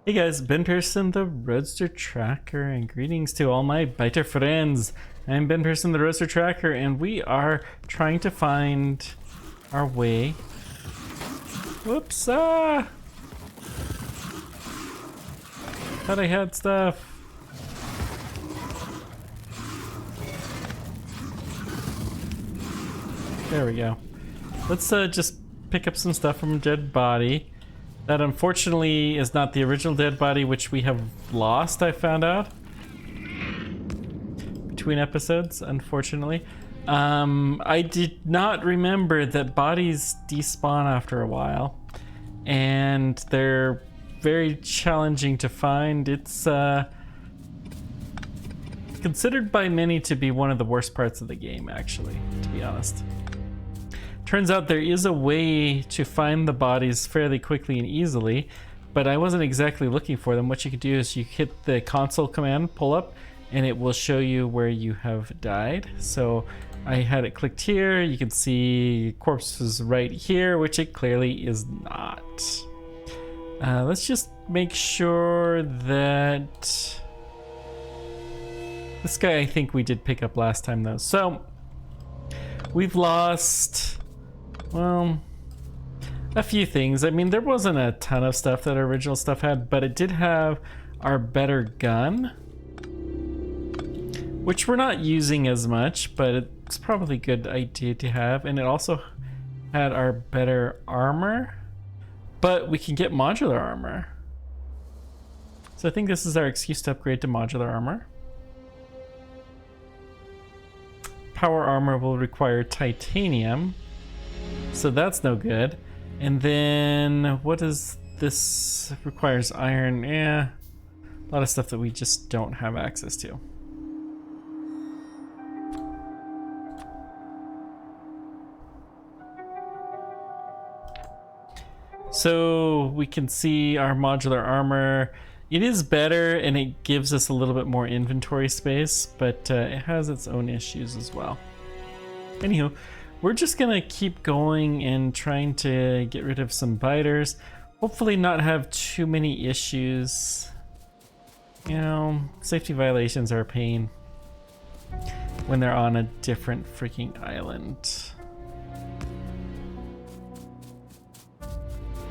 Hey guys, Ben Pearson, the Roadster Tracker, and greetings to all my biter friends. I'm Ben Pearson, the Roadster Tracker, and we are trying to find our way. Whoops! Thought I had stuff. There we go. Let's just pick up some stuff from a dead body. That unfortunately is not the original dead body, which we have lost, I found out. Between episodes, unfortunately. I did not remember that bodies despawn after a while. And they're very challenging to find. It's considered by many to be one of the worst parts of the game, actually, to be honest. Turns out there is a way to find the bodies fairly quickly and easily, but I wasn't exactly looking for them. What you could do is you hit the console command, pull up, and it will show you where you have died. So I had it clicked here. You can see corpses right here, which it clearly is not. Let's just make sure that... This guy I think we did pick up last time though. So we've lost... well, a few things. I mean, there wasn't a ton of stuff that our original stuff had, but it did have our better gun, which we're not using as much, but it's probably a good idea to have. And it also had our better armor, but we can get modular armor. So I think this is our excuse to upgrade to modular armor. Power armor will require titanium, so that's no good. And then what is this? Requires iron. Yeah, a lot of stuff that we just don't have access to. So we can see our modular armor. It is better and it gives us a little bit more inventory space, but it has its own issues as well. Anywho, we're just gonna keep going and trying to get rid of some biters. Hopefully not have too many issues. You know, safety violations are a pain when they're on a different freaking island.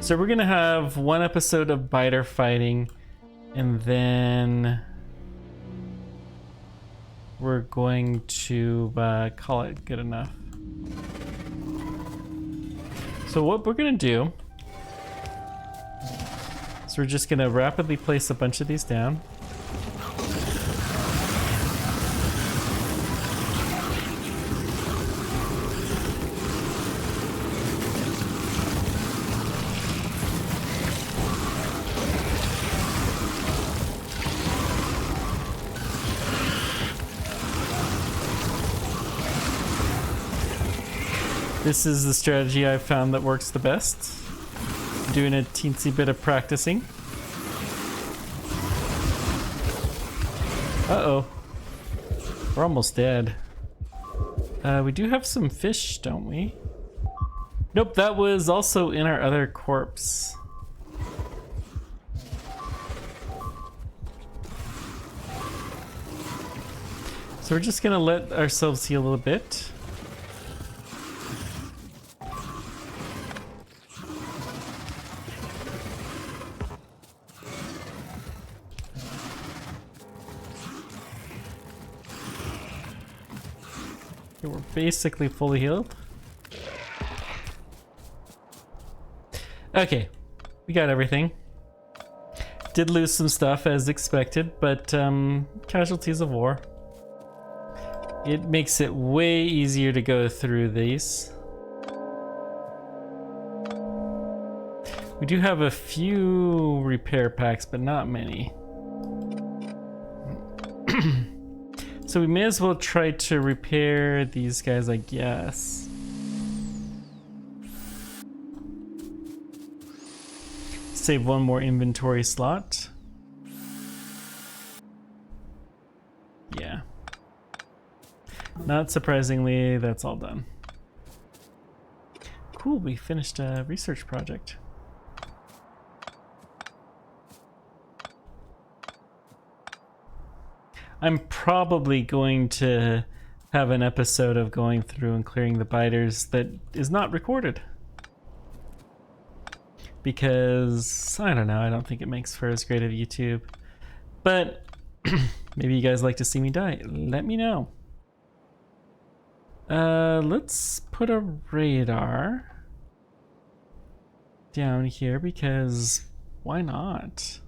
So we're gonna have one episode of biter fighting, and then we're going to call it good enough. So what we're gonna do is we're just gonna rapidly place a bunch of these down. This is the strategy I've found that works the best. Doing a teensy bit of practicing. Uh-oh. We're almost dead. We do have some fish, don't we? Nope, that was also in our other corpse. So we're just gonna let ourselves heal a little bit. Okay, we're basically fully healed. Okay, we got everything. Did lose some stuff as expected, but casualties of war. It makes it way easier to go through these. We do have a few repair packs, but not many. So we may as well try to repair these guys, I guess. Save one more inventory slot. Yeah. Not surprisingly, that's all done. Cool, we finished a research project. I'm probably going to have an episode of going through and clearing the biters that is not recorded. Because, I don't know, I don't think it makes for as great of YouTube. But maybe you guys like to see me die. Let me know. Let's put a radar down here because why not?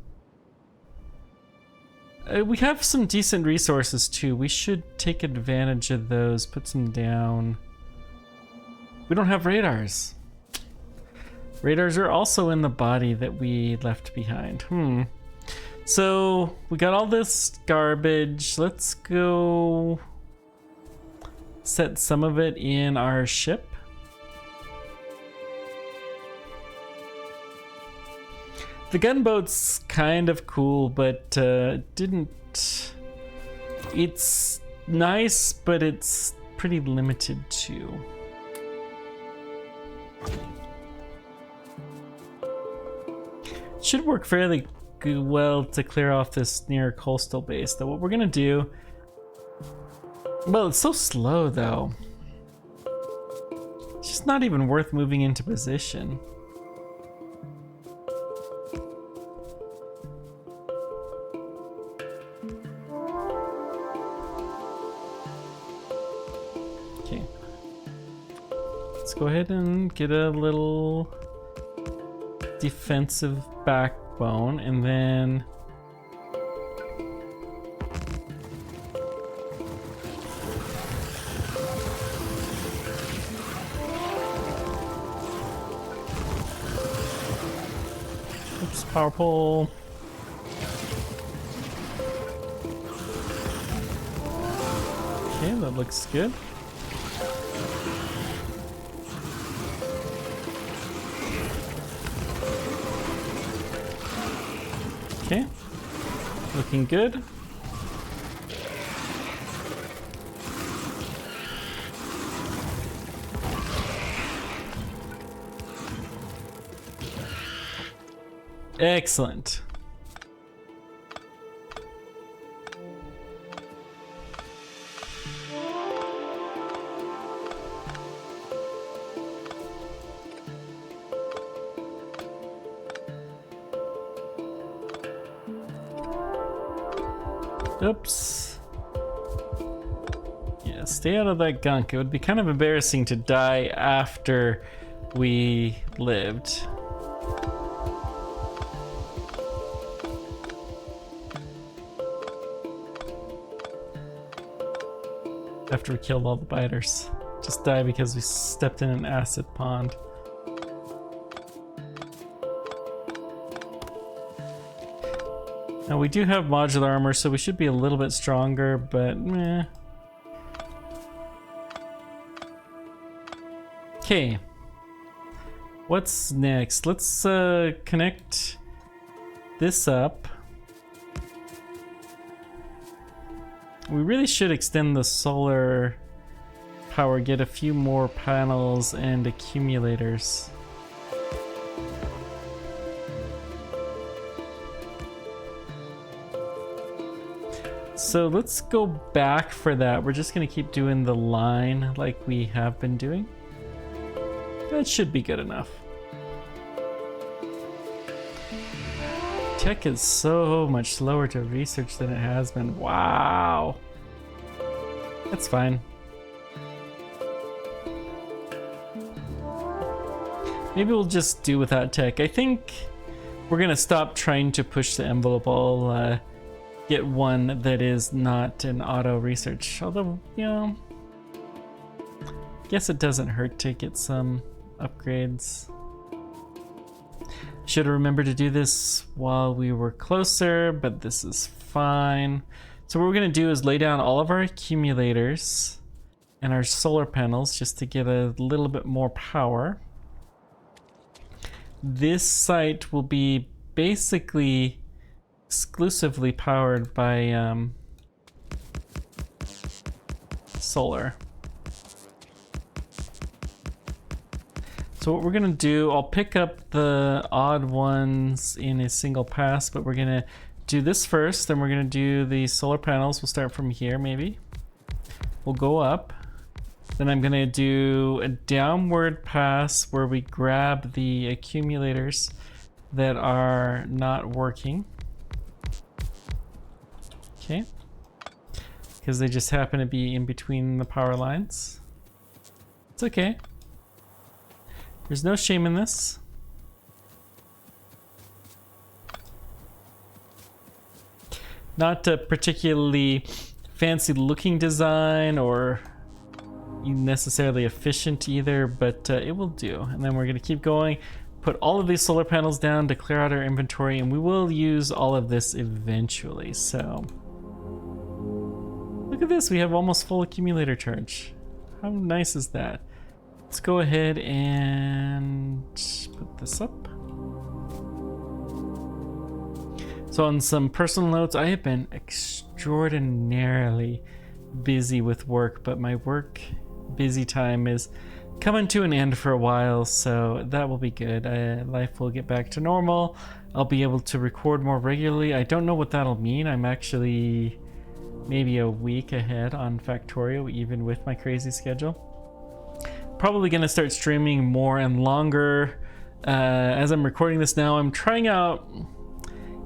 We have some decent resources too. We should take advantage of those, put some down. We don't have radars. Radars are also in the body that we left behind. So we got all this garbage. Let's go set some of it in our ship. The gunboat's kind of cool, but it's nice, but it's pretty limited too. Should work fairly well to clear off this near coastal base, though. What we're gonna do, well, it's so slow though. It's just not even worth moving into position. Okay. Let's go ahead and get a little defensive backbone, and then oops, power pole. Okay, that looks good. Okay, looking good. Excellent. Oops. Yeah, stay out of that gunk. It would be kind of embarrassing to die after we lived. After we killed all the biters. Just die because we stepped in an acid pond. Now we do have modular armor, so we should be a little bit stronger, but meh. Okay. What's next? Let's connect this up. We really should extend the solar power, get a few more panels and accumulators. So let's go back for that. We're just gonna keep doing the line like we have been doing. That should be good enough. Tech is so much slower to research than it has been. Wow. That's fine. Maybe we'll just do without tech. I think we're gonna stop trying to push the envelope. I'll get one that is not an auto research. Although, you know, guess it doesn't hurt to get some upgrades. Should have remembered to do this while we were closer, but this is fine. So what we're gonna do is lay down all of our accumulators and our solar panels just to get a little bit more power. This site will be basically exclusively powered by solar. So what we're gonna do, I'll pick up the odd ones in a single pass, but we're gonna do this first, then we're gonna do the solar panels. We'll start from here, maybe. We'll go up. Then I'm gonna do a downward pass where we grab the accumulators that are not working. Okay. Because they just happen to be in between the power lines. It's okay. There's no shame in this. Not a particularly fancy looking design or necessarily efficient either, but it will do. And then we're going to keep going, put all of these solar panels down to clear out our inventory, and we will use all of this eventually. So look at this, we have almost full accumulator charge. How nice is that? Let's go ahead and put this up. So on some personal notes, I have been extraordinarily busy with work, but my work busy time is coming to an end for a while, so that will be good. Life will get back to normal. I'll be able to record more regularly. I don't know what that'll mean. I'm actually maybe a week ahead on Factorio, even with my crazy schedule. Probably gonna start streaming more and longer. As I'm recording this now, I'm trying out,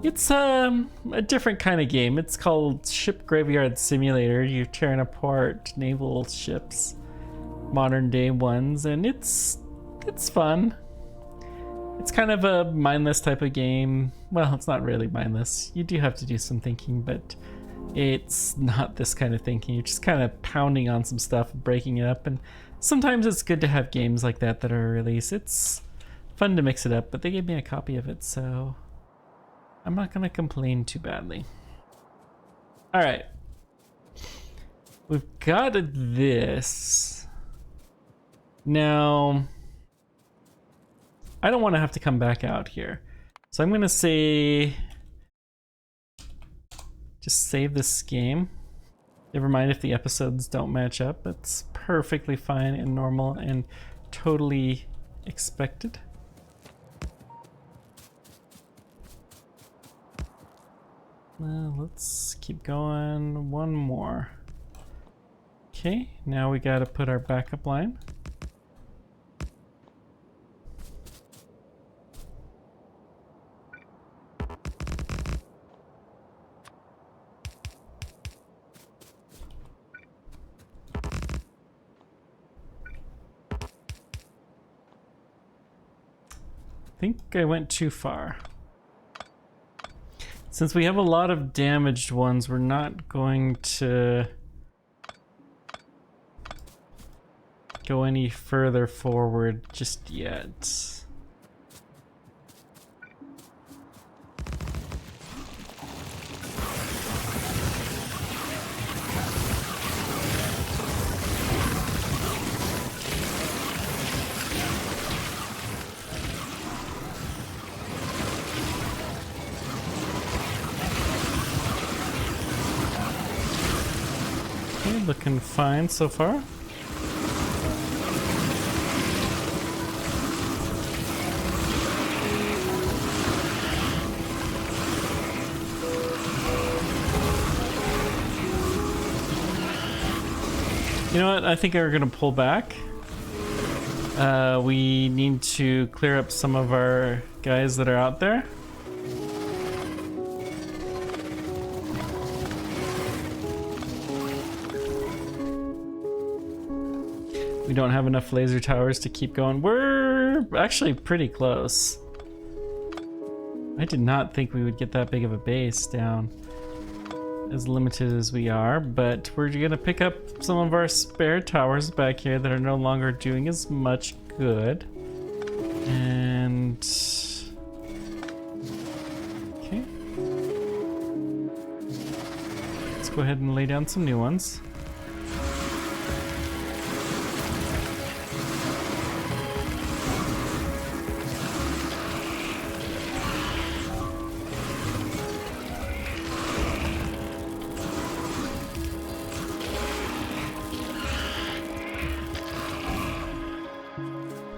it's a different kind of game. It's called Ship Graveyard Simulator. You're tearing apart naval ships, modern day ones, and it's fun. It's kind of a mindless type of game. Well, it's not really mindless. You do have to do some thinking, but it's not this kind of thinking. You're just kind of pounding on some stuff, breaking it up, and sometimes it's good to have games like that that are released. It's fun to mix it up, but they gave me a copy of it, so I'm not gonna complain too badly. All right, we've got this. Now, I don't want to have to come back out here. So I'm gonna say, just save this game. Never mind if the episodes don't match up. It's perfectly fine and normal and totally expected. Let's keep going. One more. Okay, now we gotta put our backup line. I think I went too far. Since we have a lot of damaged ones, we're not going to go any further forward just yet. Looking fine so far. You know what? I think we're gonna pull back. We need to clear up some of our guys that are out there. We don't have enough laser towers to keep going. We're actually pretty close. I did not think we would get that big of a base down, as limited as we are, but we're gonna pick up some of our spare towers back here that are no longer doing as much good. And okay, let's go ahead and lay down some new ones.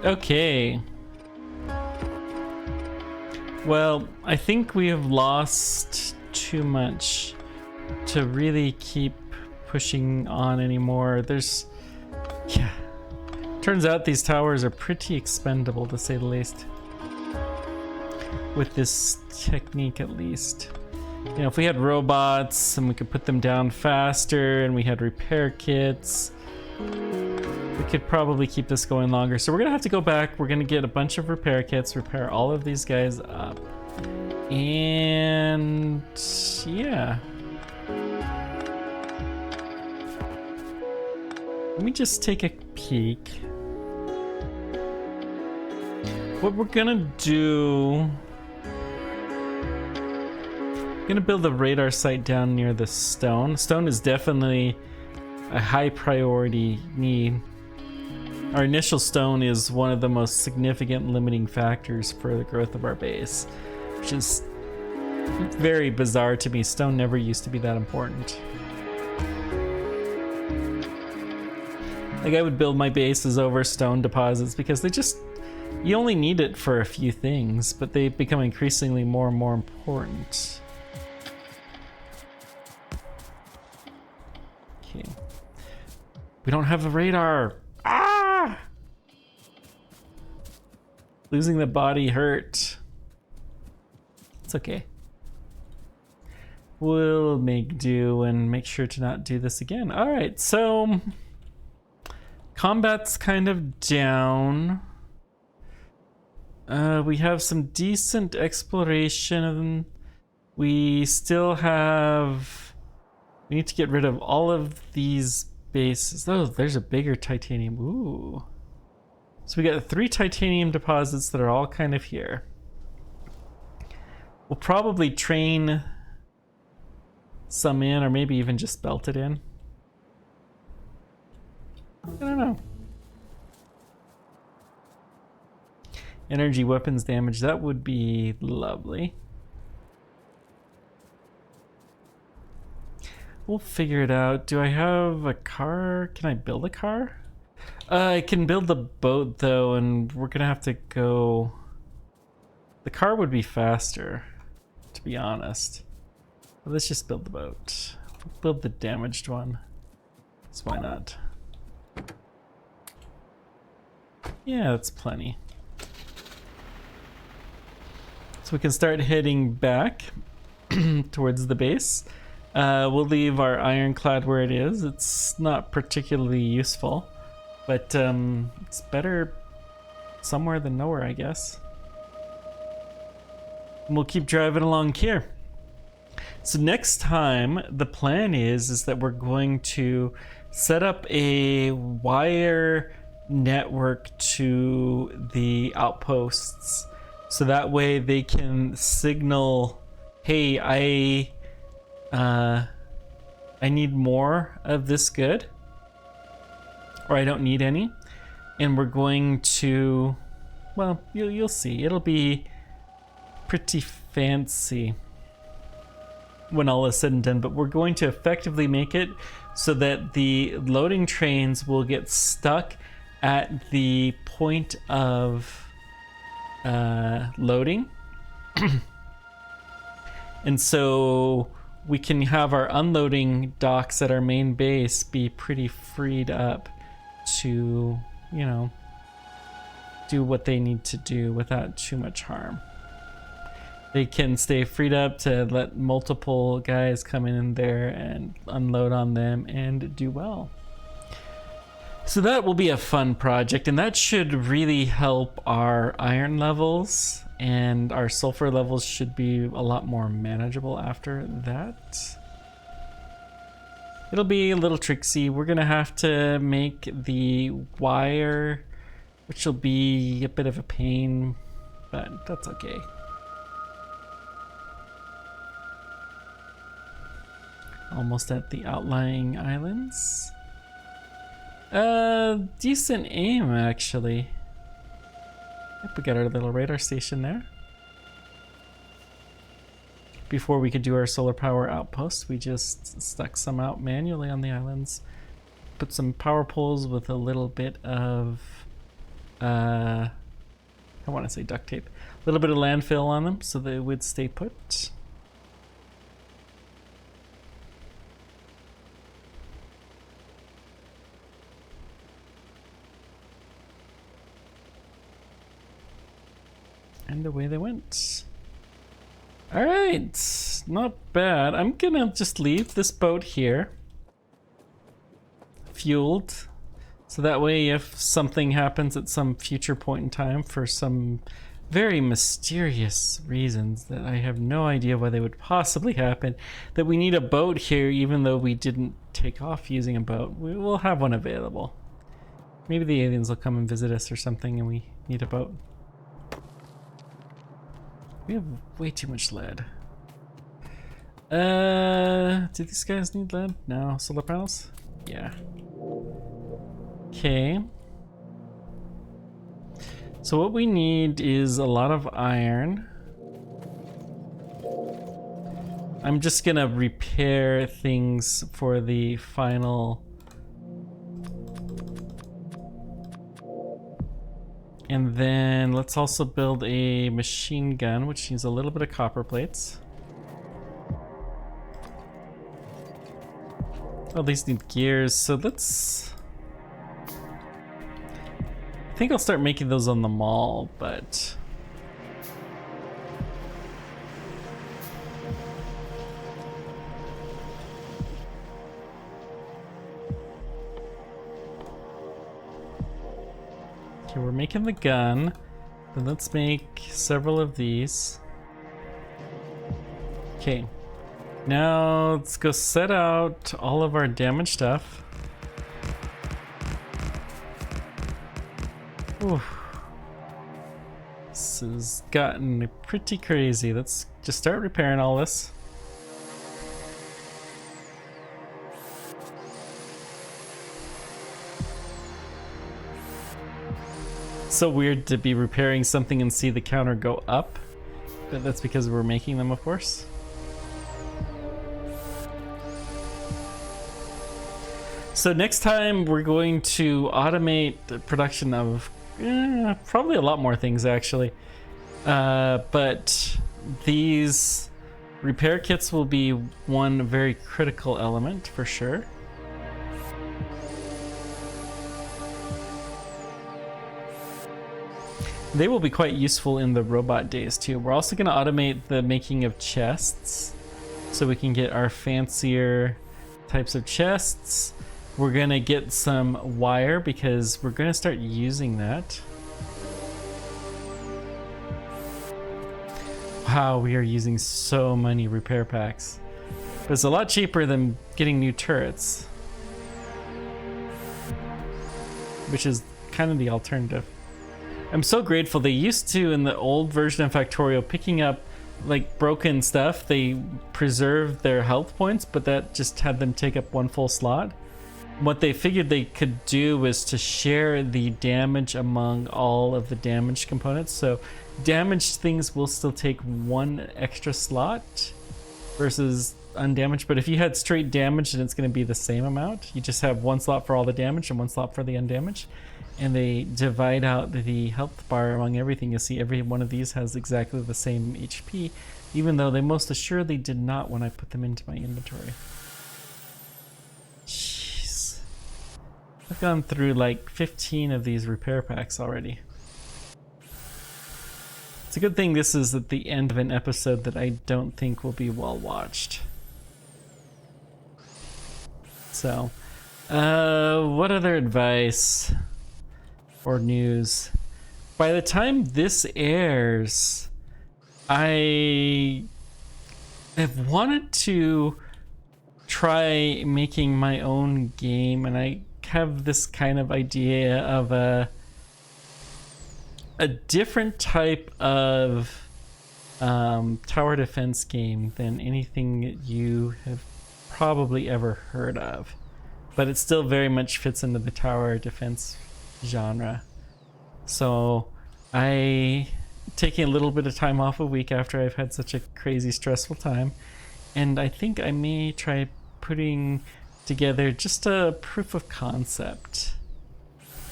Okay. Well, I think we have lost too much to really keep pushing on anymore. Yeah. Turns out these towers are pretty expendable, to say the least. With this technique, at least. You know, if we had robots and we could put them down faster and we had repair kits, we could probably keep this going longer. So we're gonna have to go back. We're gonna get a bunch of repair kits, repair all of these guys up. And yeah. Let me just take a peek. What we're gonna do, gonna build a radar site down near the stone. Stone is definitely a high priority need. Our initial stone is one of the most significant limiting factors for the growth of our base, which is very bizarre to me. Stone never used to be that important. Like, I would build my bases over stone deposits because you only need it for a few things, but they become increasingly more and more important. Okay. We don't have a radar. Ah! Losing the body hurt. It's okay. We'll make do and make sure to not do this again. All right, so combat's kind of down. We have some decent exploration. We still have... We need to get rid of all of these bases. Oh, there's a bigger titanium. Ooh. So we got 3 titanium deposits that are all kind of here. We'll probably train some in, or maybe even just belt it in. I don't know. Energy weapons damage, that would be lovely. We'll figure it out. Do I have a car? Can I build a car? I can build the boat though, and we're gonna have to go... The car would be faster, to be honest. But let's just build the boat. We'll build the damaged one. So why not? Yeah, that's plenty. So we can start heading back towards the base. We'll leave our ironclad where it is. It's not particularly useful, but it's better somewhere than nowhere, I guess. And we'll keep driving along here. So next time, the plan is that we're going to set up a wire network to the outposts, so that way they can signal, hey, I need more of this good, or I don't need any. And we're going to, well, you'll see. It'll be pretty fancy when all is said and done, but we're going to effectively make it so that the loading trains will get stuck at the point of loading. And so we can have our unloading docks at our main base be pretty freed up to, you know, do what they need to do without too much harm. They can stay freed up to let multiple guys come in there and unload on them and do well. So that will be a fun project, and that should really help our iron levels, and our sulfur levels should be a lot more manageable after that. It'll be a little tricksy. We're gonna have to make the wire, which will be a bit of a pain, but that's okay. Almost at the outlying islands. Decent aim, actually. Yep, we got our little radar station there. Before we could do our solar power outpost, we just stuck some out manually on the islands. Put some power poles with a little bit of, I want to say duct tape. A little bit of landfill on them so they would stay put. And away they went. Alright, not bad. I'm gonna just leave this boat here. Fueled. So that way if something happens at some future point in time for some very mysterious reasons that I have no idea why they would possibly happen, that we need a boat here even though we didn't take off using a boat, we will have one available. Maybe the aliens will come and visit us or something and we need a boat. We have way too much lead. Do these guys need lead? No. Solar panels? Yeah. Okay. So what we need is a lot of iron. I'm just gonna repair things for the final. And then let's also build a machine gun, which needs a little bit of copper plates. Oh, these need gears, so let's... I think I'll start making those on the mall, but... Okay, we're making the gun. Then let's make several of these. Okay. Now let's go set out all of our damaged stuff. Ooh. This has gotten pretty crazy. Let's just start repairing all this. So weird to be repairing something and see the counter go up, but that's because we're making them, of course. So next time we're going to automate the production of probably a lot more things actually, but these repair kits will be one very critical element for sure. They will be quite useful in the robot days too. We're also going to automate the making of chests so we can get our fancier types of chests. We're going to get some wire because we're going to start using that. Wow, we are using so many repair packs. But it's a lot cheaper than getting new turrets, which is kind of the alternative. I'm so grateful. They used to, in the old version of Factorio, picking up like broken stuff, they preserved their health points, but that just had them take up one full slot. What they figured they could do was to share the damage among all of the damaged components. So damaged things will still take one extra slot versus undamaged. But if you had straight damage, then it's going to be the same amount. You just have one slot for all the damage and one slot for the undamaged. And they divide out the health bar among everything. You'll see every one of these has exactly the same HP, even though they most assuredly did not when I put them into my inventory. Jeez. I've gone through like 15 of these repair packs already. It's a good thing this is at the end of an episode that I don't think will be well watched. So, what other advice or news? By the time this airs, I have wanted to try making my own game, and I have this kind of idea of a different type of tower defense game than anything that you have probably ever heard of, but it still very much fits into the tower defense genre. So I taking a little bit of time off a week after I've had such a crazy stressful time, and I think I may try putting together just a proof of concept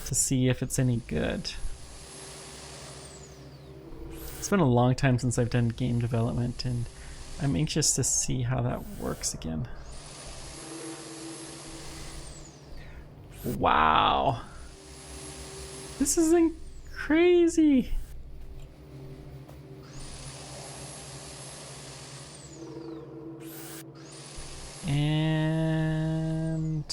to see if it's any good. It's been a long time since I've done game development, and I'm anxious to see how that works again. Wow. This isn't crazy. And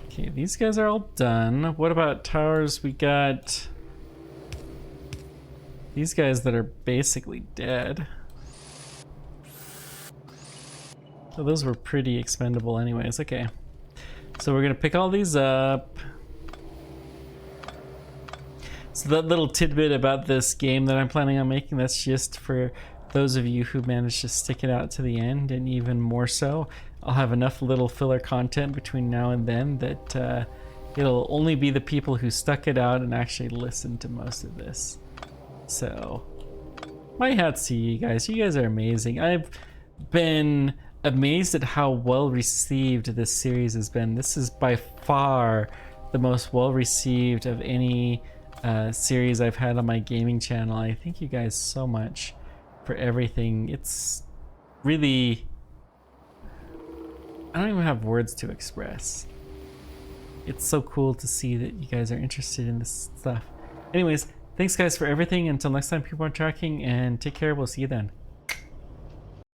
okay, these guys are all done. What about towers? We got these guys that are basically dead. So those were pretty expendable anyways. Okay, so we're gonna pick all these up. So that little tidbit about this game that I'm planning on making, that's just for those of you who managed to stick it out to the end, and even more so, I'll have enough little filler content between now and then that it'll only be the people who stuck it out and actually listened to most of this. So my hats to you guys. You guys are amazing. I've been amazed at how well received this series has been. This is by far the most well received of any series I've had on my gaming channel. I thank you guys so much for everything. It's really, I don't even have words to express. It's so cool to see that you guys are interested in this stuff. Anyways, thanks guys for everything. Until next time, keep on tracking and take care. We'll see you then.